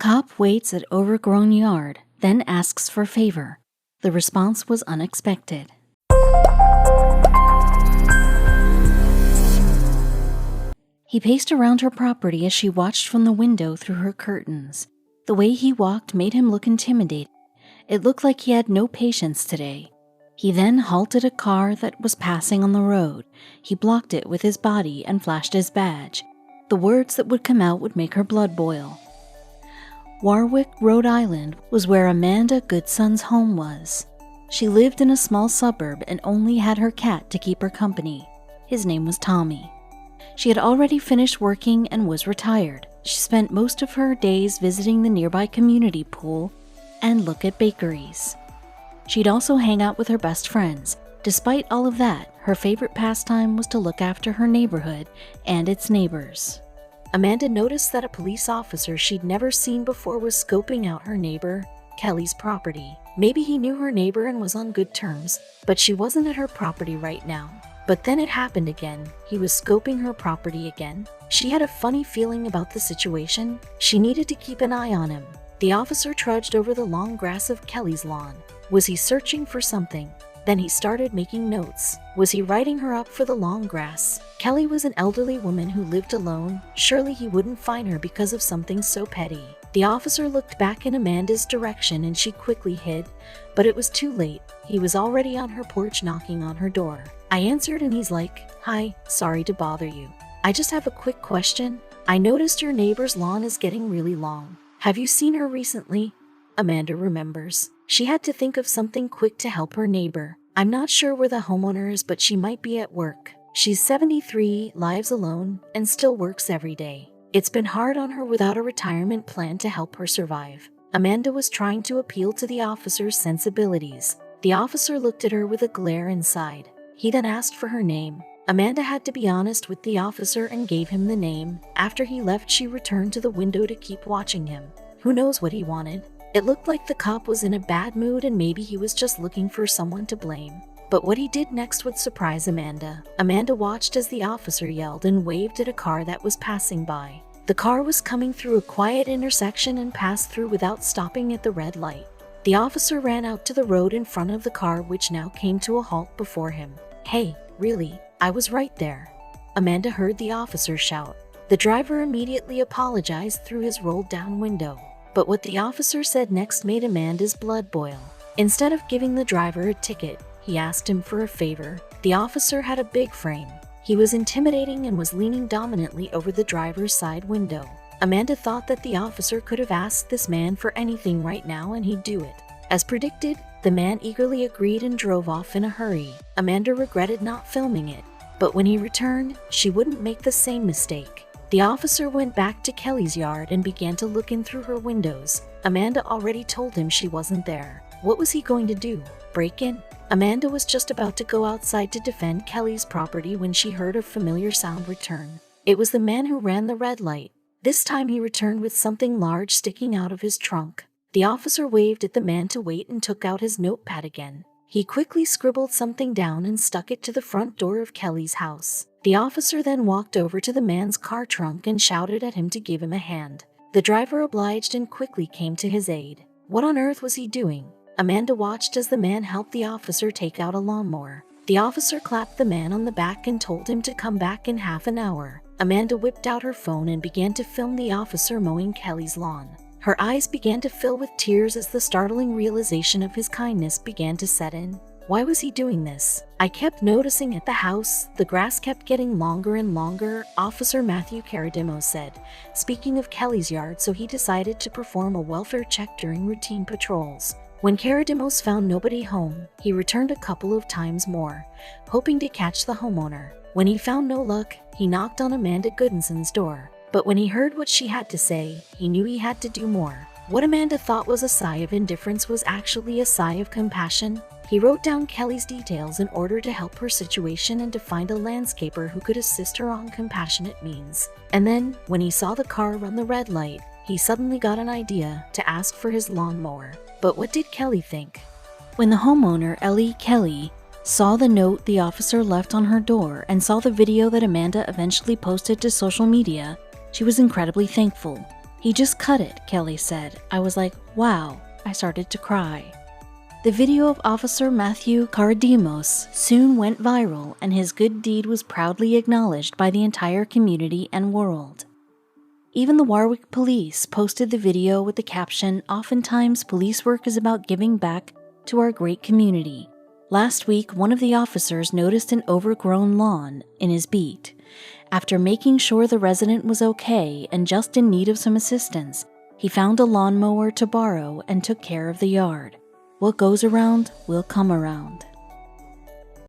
Cop waits at Overgrown yard, then asks for favor. The response was unexpected. He paced around her property as she watched from the window through her curtains. The way he walked made him look intimidated. It looked like he had no patience today. He then halted a car that was passing on the road. He blocked it with his body and flashed his badge. The words that would come out would make her blood boil. Warwick, Rhode Island was where Amanda Goodson's home was. She lived in a small suburb and only had her cat to keep her company. His name was Tommy. She had already finished working and was retired. She spent most of her days visiting the nearby community pool and look at bakeries. She'd also hang out with her best friends. Despite all of that, her favorite pastime was to look after her neighborhood and its neighbors. Amanda noticed that a police officer she'd never seen before was scoping out her neighbor, Kelly's property. Maybe he knew her neighbor and was on good terms, but she wasn't at her property right now. But then it happened again. He was scoping her property again. She had a funny feeling about the situation. She needed to keep an eye on him. The officer trudged over the long grass of Kelly's lawn. Was he searching for something? Then he started making notes. Was he writing her up for the long grass? Kelly was an elderly woman who lived alone. Surely he wouldn't find her because of something so petty. The officer looked back in Amanda's direction and she quickly hid, but it was too late. He was already on her porch knocking on her door. I answered and he's like, "Hi, sorry to bother you. I just have a quick question. I noticed your neighbor's lawn is getting really long. Have you seen her recently?" Amanda remembers. She had to think of something quick to help her neighbor. "I'm not sure where the homeowner is, but she might be at work. She's 73, lives alone, and still works every day. It's been hard on her without a retirement plan to help her survive." Amanda was trying to appeal to the officer's sensibilities. The officer looked at her with a glare inside. He then asked for her name. Amanda had to be honest with the officer and gave him the name. After he left, she returned to the window to keep watching him. Who knows what he wanted? It looked like the cop was in a bad mood and maybe he was just looking for someone to blame. But what he did next would surprise Amanda. Amanda watched as the officer yelled and waved at a car that was passing by. The car was coming through a quiet intersection and passed through without stopping at the red light. The officer ran out to the road in front of the car, which now came to a halt before him. "Hey, really? I was right there," Amanda heard the officer shout. The driver immediately apologized through his rolled-down window. But what the officer said next made Amanda's blood boil. Instead of giving the driver a ticket, he asked him for a favor. The officer had a big frame. He was intimidating and was leaning dominantly over the driver's side window. Amanda thought that the officer could have asked this man for anything right now and he'd do it. As predicted, the man eagerly agreed and drove off in a hurry. Amanda regretted not filming it, but when he returned, she wouldn't make the same mistake. The officer went back to Kelly's yard and began to look in through her windows. Amanda already told him she wasn't there. What was he going to do? Break in? Amanda was just about to go outside to defend Kelly's property when she heard a familiar sound return. It was the man who ran the red light. This time he returned with something large sticking out of his trunk. The officer waved at the man to wait and took out his notepad again. He quickly scribbled something down and stuck it to the front door of Kelly's house. The officer then walked over to the man's car trunk and shouted at him to give him a hand. The driver obliged and quickly came to his aid. What on earth was he doing? Amanda watched as the man helped the officer take out a lawnmower. The officer clapped the man on the back and told him to come back in half an hour. Amanda whipped out her phone and began to film the officer mowing Kelly's lawn. Her eyes began to fill with tears as the startling realization of his kindness began to set in. Why was he doing this? "I kept noticing at the house, the grass kept getting longer and longer," Officer Matthew Caradimo said, speaking of Kelly's yard, so he decided to perform a welfare check during routine patrols. When Caradimos found nobody home, he returned a couple of times more, hoping to catch the homeowner. When he found no luck, he knocked on Amanda Goodson's door. But when he heard what she had to say, he knew he had to do more. What Amanda thought was a sigh of indifference was actually a sigh of compassion. He wrote down Kelly's details in order to help her situation and to find a landscaper who could assist her on compassionate means. And then, when he saw the car run the red light, he suddenly got an idea to ask for his lawnmower. But what did Kelly think? When the homeowner, Ellie Kelly, saw the note the officer left on her door and saw the video that Amanda eventually posted to social media, she was incredibly thankful. "He just cut it," Kelly said. "I was like, wow." I started to cry. The video of Officer Matthew Karadimos soon went viral, and his good deed was proudly acknowledged by the entire community and world. Even the Warwick Police posted the video with the caption, "Oftentimes, police work is about giving back to our great community." Last week, one of the officers noticed an overgrown lawn in his beat. After making sure the resident was okay and just in need of some assistance, he found a lawnmower to borrow and took care of the yard. What goes around will come around.